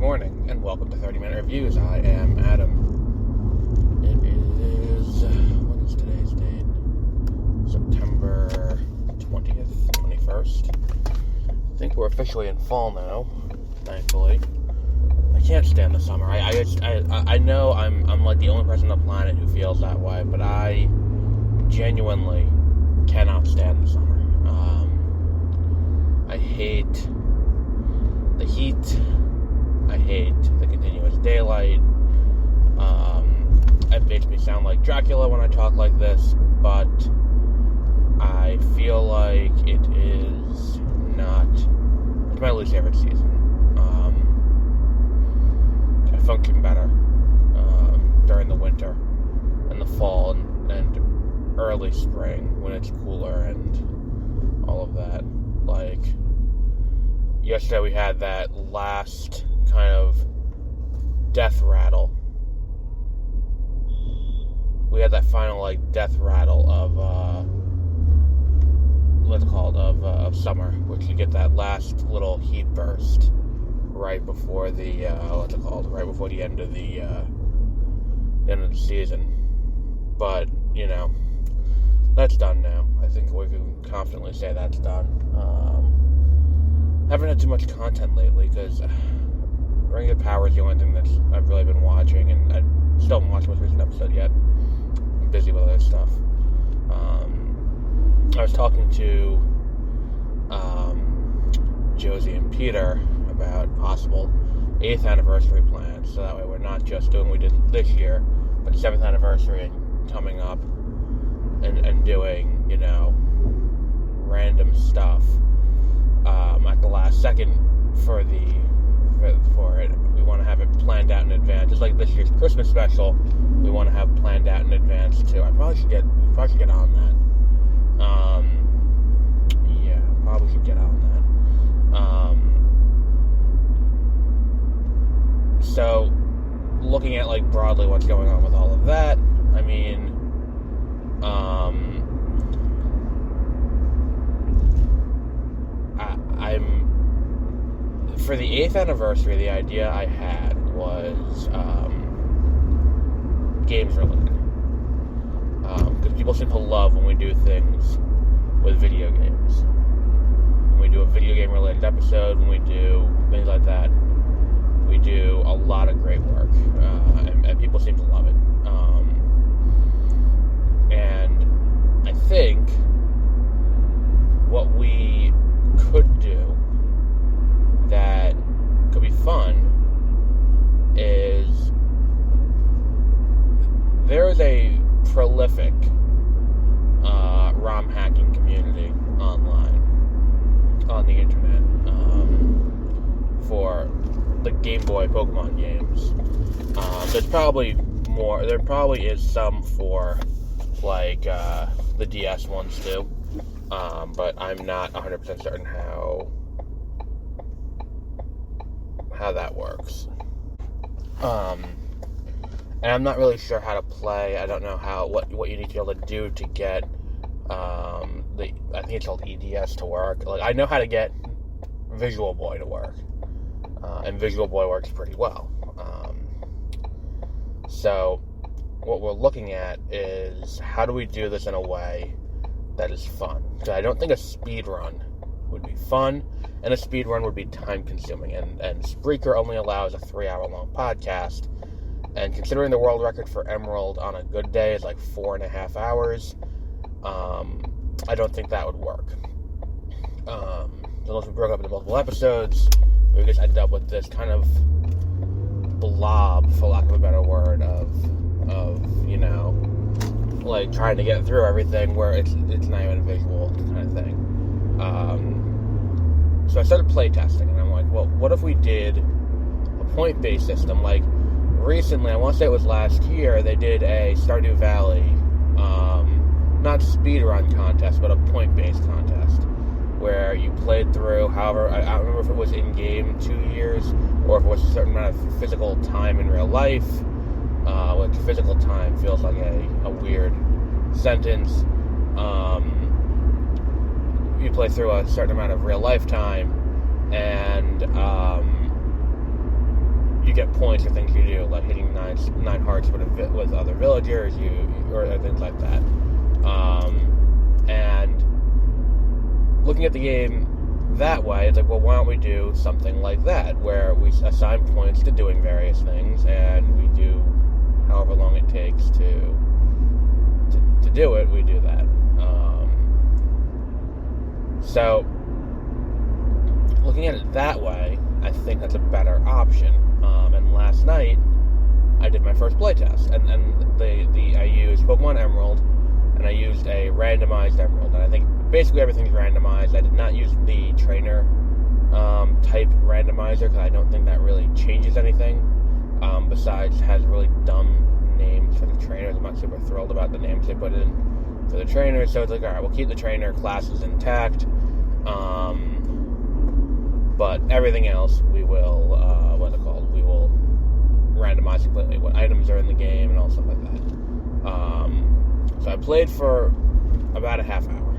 morning, and welcome to 30-Minute Reviews. I am Adam. It is, what is today's date? September 20th, 21st. I think we're officially in fall now, thankfully. I can't stand the summer. I know I'm like the only person on the planet who feels that way, but I genuinely cannot stand the summer. I hate the heat. I hate the continuous daylight. It makes me sound like Dracula when I talk like this, but I feel like it is not. It's my least favorite season. I function better during the winter and the fall and early spring when it's cooler and all of that. Like, yesterday we had that last kind of death rattle. We had that final, death rattle of, of summer, which you get that last little heat burst right before the, right before the end of the season. But, that's done now. I think we can confidently say that's done. Haven't had too much content lately because Ring of Power is the only thing that I've really been watching, and I still haven't watched the most recent episode yet. I'm busy with other stuff. I was talking to Josie and Peter about possible 8th anniversary plans, so that way we're not just doing what we did this year, but 7th anniversary and coming up and doing, random stuff at the last second for it. We want to have it planned out in advance, just like this year's Christmas special. We want to have planned out in advance too. We probably should get on that. Probably should get on that. So, looking at broadly what's going on with all of that, I mean, for the 8th anniversary, the idea I had was games related. Because people seem to love when we do things with video games. When we do a video game related episode, when we do things like that, we do a lot of great work. And people seem to love it. And I think what we could do that could be fun is there is a prolific ROM hacking community online on the internet for the Game Boy Pokemon games. There's probably more. There probably is some for the DS ones too, but I'm not 100% certain how that works. And I'm not really sure how to play. I don't know what you need to be able to do to get I think it's called EDS to work. I know how to get Visual Boy to work, and Visual Boy works pretty well. So what we're looking at is how do we do this in a way that is fun? Because I don't think a speed run would be fun, and a speed run would be time consuming, and Spreaker only allows a 3-hour long podcast, and considering the world record for Emerald on a good day is 4.5 hours, I don't think that would work. Unless we broke up into multiple episodes, we just ended up with this kind of blob, for lack of a better word, of trying to get through everything where it's not even a visual kind of thing. So I started playtesting, and I'm like, well, what if we did a point-based system? Recently, I want to say it was last year, they did a Stardew Valley, not speedrun contest, but a point-based contest, where you played through, however, I don't remember if it was in-game 2 years, or if it was a certain amount of physical time in real life, which physical time feels like a weird sentence. You play through a certain amount of real life time, and you get points for things you do, like hitting nine hearts with other villagers, or things like that. And looking at the game that way, it's like, well, why don't we do something like that, where we assign points to doing various things, and we do however long it takes to do it, we do that. So, looking at it that way, I think that's a better option. And last night, I did my first playtest, and I used Pokemon Emerald, and I used a randomized Emerald, and I think basically everything's randomized. I did not use the trainer type randomizer, because I don't think that really changes anything. Besides, it has really dumb names for the trainers. I'm not super thrilled about the names they put in for the trainers, so it's like, alright, we'll keep the trainer classes intact, but everything else we will, we will randomize completely what items are in the game and all stuff like that. So I played for about a half hour,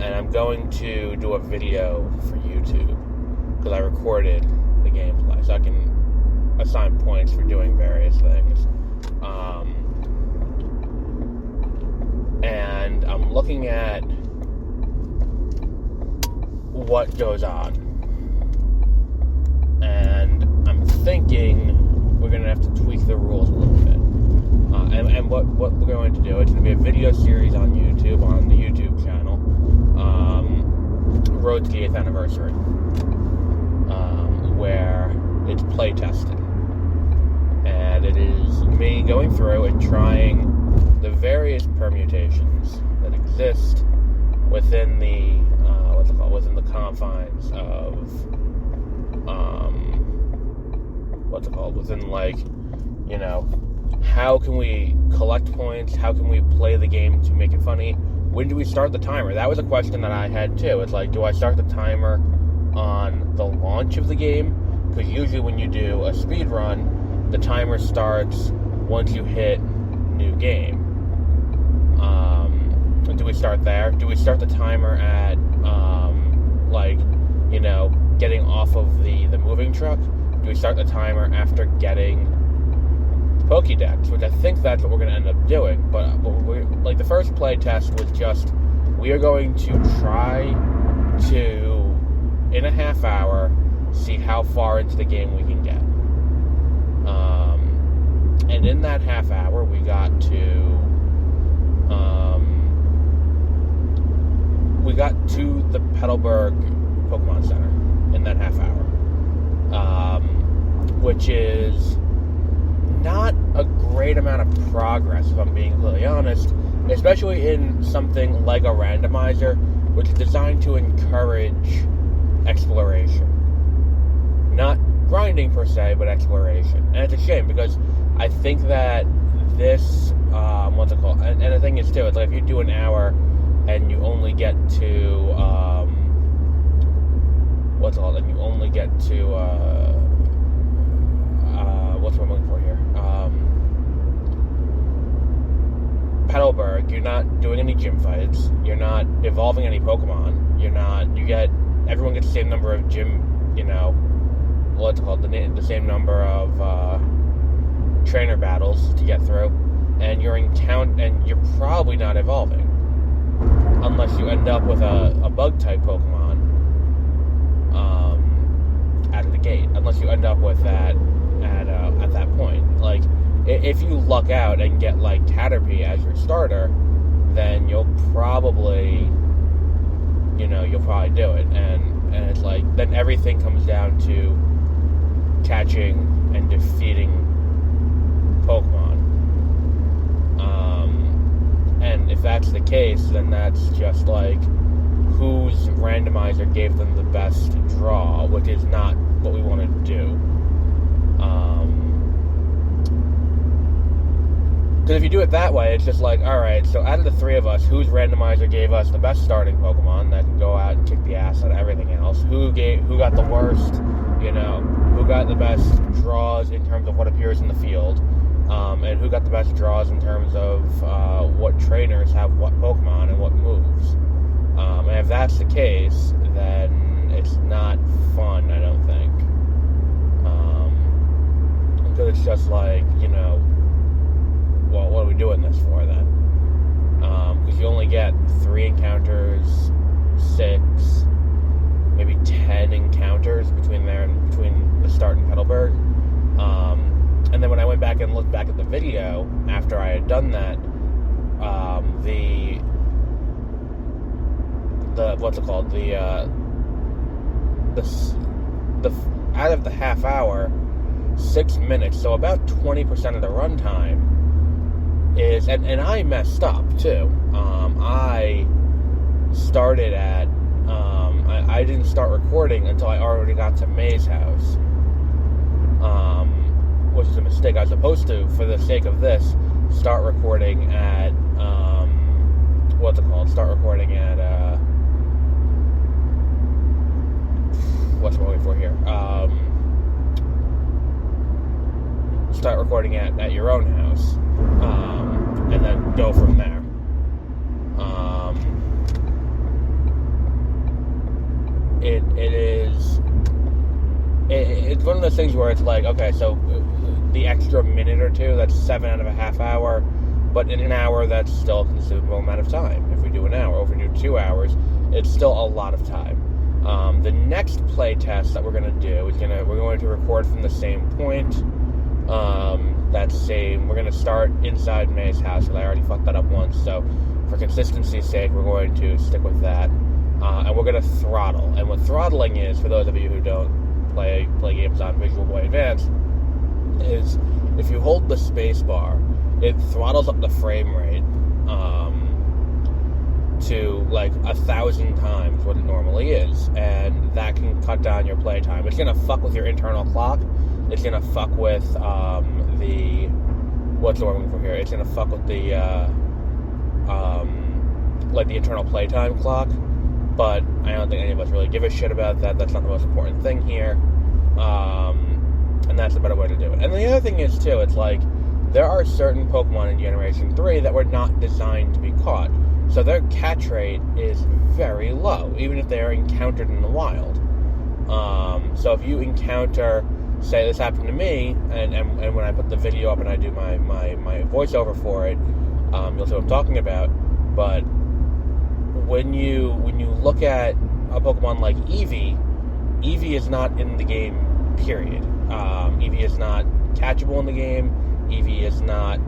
and I'm going to do a video for YouTube, because I recorded the gameplay, so I can assign points for doing various things. And I'm looking at what goes on, and I'm thinking we're going to have to tweak the rules a little bit. And what we're going to do, it's going to be a video series on YouTube, on the YouTube channel, Road to the 8th Anniversary, where it's playtesting. And it is me going through and trying the various permutations that exist within the within the confines of within, like, you know, how can we collect points? How can we play the game to make it funny? When do we start the timer? That was a question that I had too. It's like, do I start the timer on the launch of the game? Because usually when you do a speed run, the timer starts once you hit new game. Do we start there? Do we start the timer at, getting off of the moving truck? Do we start the timer after getting the Pokédex? Which I think that's what we're going to end up doing. But the first play test was just, we are going to try to, in a half hour, see how far into the game we can get. And in that half hour, we got to the Petalburg Pokemon Center in that half hour, which is not a great amount of progress, if I'm being completely honest, especially in something like a randomizer, which is designed to encourage exploration. Not grinding per se, but exploration. And it's a shame, because I think that this, and the thing is too, it's like if you do an hour and you only get to, Petalburg, you're not doing any gym fights, you're not evolving any Pokemon, everyone gets the same number of gym, the same number of, trainer battles to get through, and you're in town, and you're probably not evolving, unless you end up with a bug-type Pokemon, out of the gate, unless you end up with that at that point. Like, if you luck out and get, like, Caterpie as your starter, then you'll probably do it, and it's like, then everything comes down to catching and defeating Pokemon. And if that's the case, then that's just like whose randomizer gave them the best draw, which is not what we want to do. Because if you do it that way, it's just like, alright, so out of the three of us, whose randomizer gave us the best starting Pokemon that can go out and kick the ass out of everything else? Who got the worst, who got the best draws in terms of what appears in the field? And who got the best draws in terms of what trainers have what Pokemon and what moves. And if that's the case, then it's not fun, I don't think. it's just like, well, what are we doing this for then? Because you only get 3 encounters, 6, maybe 10 encounters between the start and Petalburg. And then when I went back and looked back at the video after I had done that, the what's it called? The out of the half hour, 6 minutes, so about 20% of the runtime is, and I messed up too. I started at, I didn't start recording until I already got to May's house, which is a mistake. I was supposed to, for the sake of this, start recording at, start recording at, what's I'm looking for here? Start recording at your own house, and then go from there. It's one of those things where it's like, okay, so the extra minute or two, that's 7 out of a half hour, but in an hour, that's still a considerable amount of time. If we do an hour, or if we do 2 hours, it's still a lot of time. The next playtest that we're going to do is we're going to record from the same point. We're going to start inside May's house, because I already fucked that up once, so for consistency's sake, we're going to stick with that. And we're going to throttle. And what throttling is, for those of you who don't play games on Visual Boy Advance, is if you hold the space bar, it throttles up the frame rate to like 1,000 times what it normally is, and that can cut down your playtime. It's going to fuck with your internal clock. It's going to fuck with what's the word I'm looking for here? It's going to fuck with the the internal playtime clock. But I don't think any of us really give a shit about that. That's not the most important thing here. And that's a better way to do it. And the other thing is, too, it's like, there are certain Pokemon in Generation 3 that were not designed to be caught. So their catch rate is very low, even if they are encountered in the wild. So if you encounter, say this happened to me, and when I put the video up and I do my voiceover for it, you'll see what I'm talking about. But when you look at a Pokemon like Eevee is not in the game, period. Eevee is not catchable in the game. Eevee is not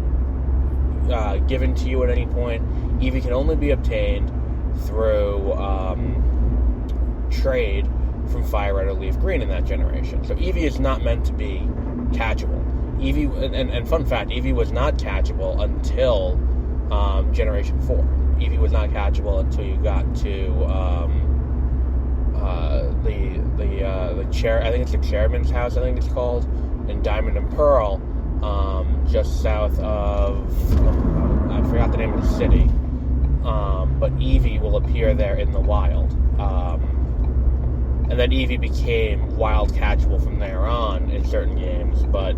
given to you at any point. Eevee can only be obtained through trade from Fire Red or Leaf Green in that generation. So Eevee is not meant to be catchable. Eevee, and fun fact, Eevee was not catchable until Generation 4. Eevee was not catchable until you got to the chair. I think it's the chairman's house. I think it's called, in Diamond and Pearl, just south of, I forgot the name of the city. But Eevee will appear there in the wild. And then Eevee became wild catchable from there on in certain games, but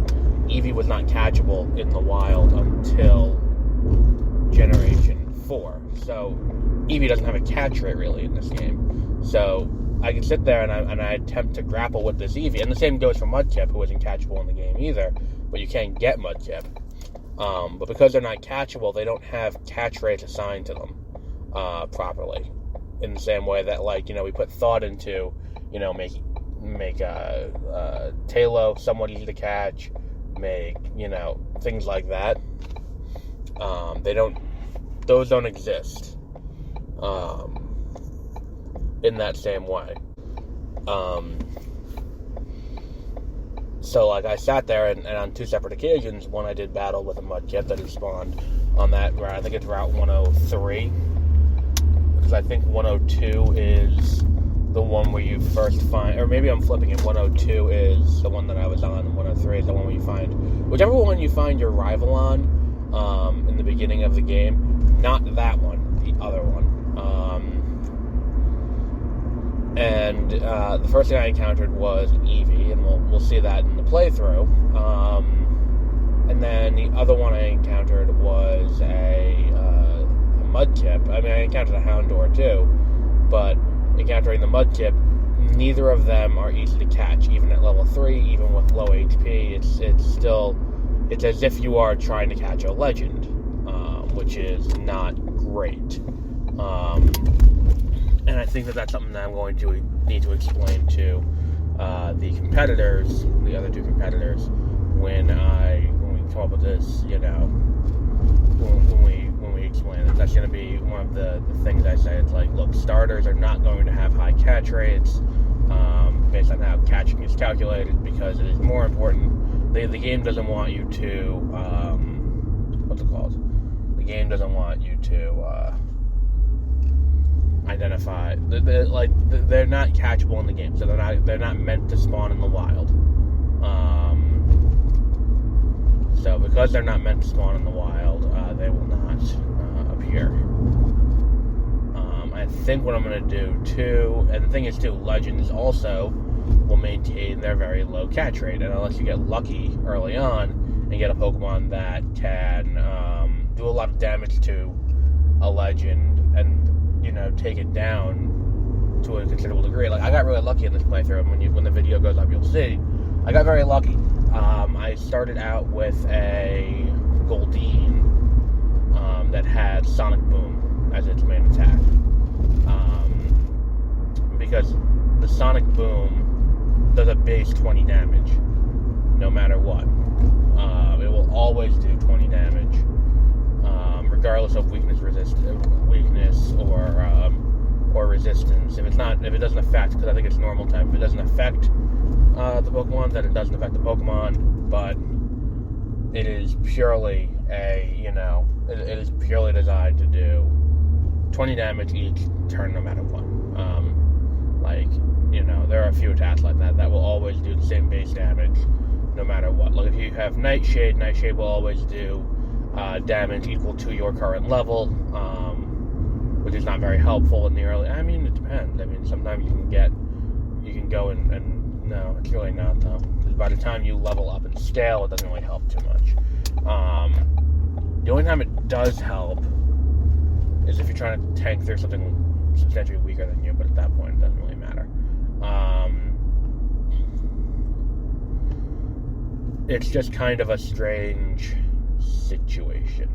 Eevee was not catchable in the wild until Generation 4. So Eevee doesn't have a catch rate really in this game. So I can sit there and I attempt to grapple with this Eevee, and the same goes for Mudkip, who isn't catchable in the game either, but you can't get Mudkip. But because they're not catchable, they don't have catch rates assigned to them properly. In the same way that, like, we put thought into, make Tailo somewhat easy to catch, make, things like that. Those don't exist in that same way. So, like, I sat there, and on 2 separate occasions, one I did battle with a Mudkip that had spawned on that route. I think it's Route 103, because I think 102 is the one where you first find, or maybe I'm flipping it, 102 is the one that I was on, and 103 is the one where you find, whichever one you find your rival on, in the beginning of the game, not that one, the other one. And the first thing I encountered was an Eevee, and we'll see that in the playthrough. And then the other one I encountered was a Mudkip. I mean, I encountered a Houndour too, but encountering the Mudkip, neither of them are easy to catch, even at level 3, even with low HP, it's as if you are trying to catch a legend, which is not great. And I think that's something that I'm going to need to explain to the competitors, the other 2 competitors, when we come up with this, when we explain it. That's going to be one of the things I say. It's like, look, starters are not going to have high catch rates based on how catching is calculated, because it is more important. The game doesn't want you to, what's it called? The game doesn't want you to identify. They're not catchable in the game, so they're not meant to spawn in the wild. So because they're not meant to spawn in the wild, they will not appear. I think what I'm going to do too, and the thing is too, legends also will maintain their very low catch rate, and unless you get lucky early on and get a Pokemon that can do a lot of damage to a legend and take it down to a considerable degree. Like, I got really lucky in this playthrough, and when the video goes up, you'll see I got very lucky. I started out with a Goldeen that had Sonic Boom as its main attack, because the Sonic Boom does a base 20 damage no matter what. It will always do 20 damage, regardless of weakness or resistance. If it doesn't affect, because I think it's normal type, if it doesn't affect the Pokemon, then it doesn't affect the Pokemon. But it is purely it is purely designed to do 20 damage each turn, no matter what. There are a few attacks like that will always do the same base damage, no matter what. Like, if you have Nightshade will always do damage equal to your current level, which is not very helpful in the early. I mean, it depends. I mean, sometimes you can go and no, it's really not, though, because by the time you level up and scale, it doesn't really help too much. The only time it does help is if you're trying to tank through something substantially weaker than you, but at that point, it doesn't really matter. It's just kind of a strange situation.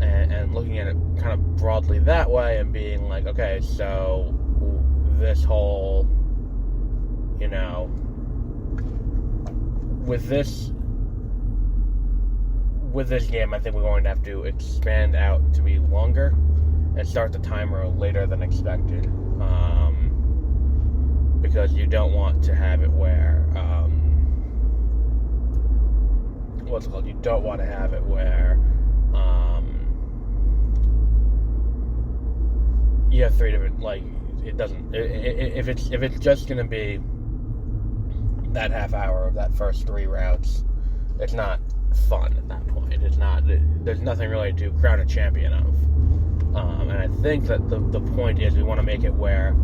And looking at it kind of broadly that way and being like, okay, so this whole, with this game, I think we're going to have to expand out to be longer and start the timer later than expected, because you don't want to have it where, you don't want to have it where, you have 3 different, it doesn't, if it's just going to be that half hour of that first 3 routes, it's not fun at that point. It's not, there's nothing really to crown a champion of. And I think that the point is we want to make it where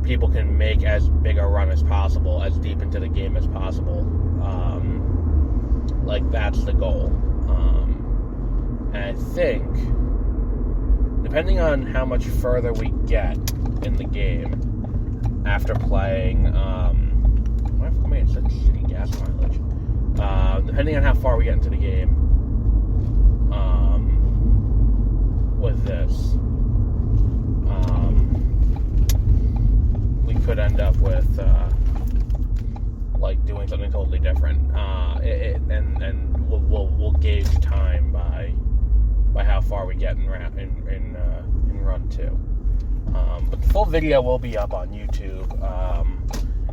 people can make as big a run as possible, as deep into the game as possible. That's the goal. And I think, depending on how much further we get in the game after playing, why am I such shitty gas mileage? Depending on how far we get into the game, with this, we could end up with doing something totally different, and we'll gauge time by how far we get in run 2. But the full video will be up on YouTube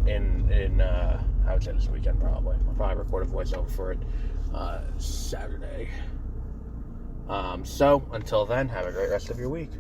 in I would say this weekend probably. I'll probably record a voiceover for it Saturday. So until then, have a great rest of your week.